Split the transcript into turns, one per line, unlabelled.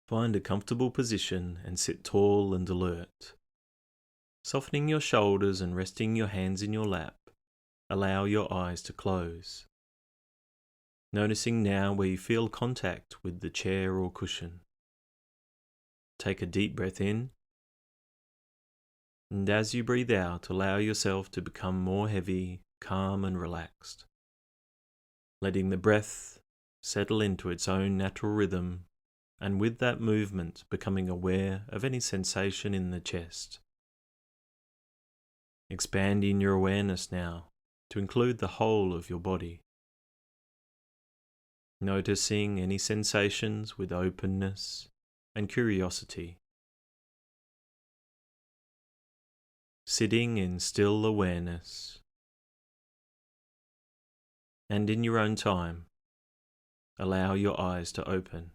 Find a comfortable position and sit tall and alert. Softening your shoulders and resting your hands in your lap, allow your eyes to close. Noticing now where you feel contact with the chair or cushion. Take a deep breath in, and as you breathe out, allow yourself to become more heavy, calm and relaxed. Letting the breath settle into its own natural rhythm, and with that movement becoming aware of any sensation in the chest. Expanding your awareness now to include the whole of your body. Noticing any sensations with openness and curiosity. Sitting in still awareness. And in your own time, allow your eyes to open.